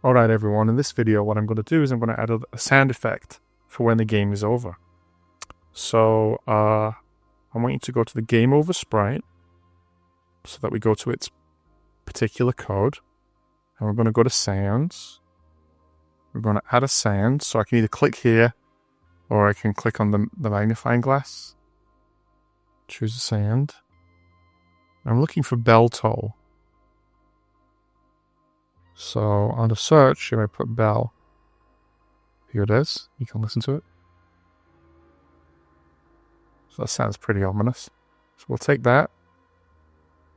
Alright everyone, in this video what I'm going to do is I'm going to add a sound effect for when the game is over. So I want you to go to the game over sprite so that we go to its particular code, and we're going to go to sounds. We're going to add a sound, so I can either click here or I can click on the magnifying glass. Choose a sound. I'm looking for bell toll. So under search, if I put bell, here it is. You can listen to it. So that sounds pretty ominous. So we'll take that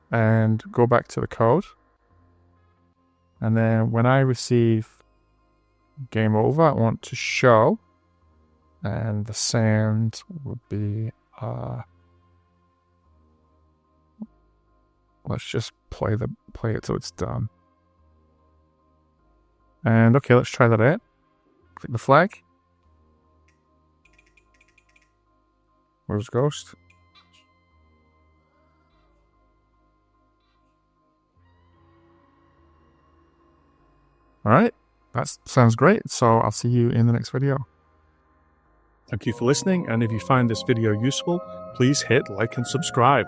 and go back to the code. And then when I receive game over, I want to show, and the sound would be, let's just play it till it's done. And okay, let's try that out. Click the flag. Where's Ghost? Alright, that sounds great. So I'll see you in the next video. Thank you for listening, and if you find this video useful, please hit like and subscribe.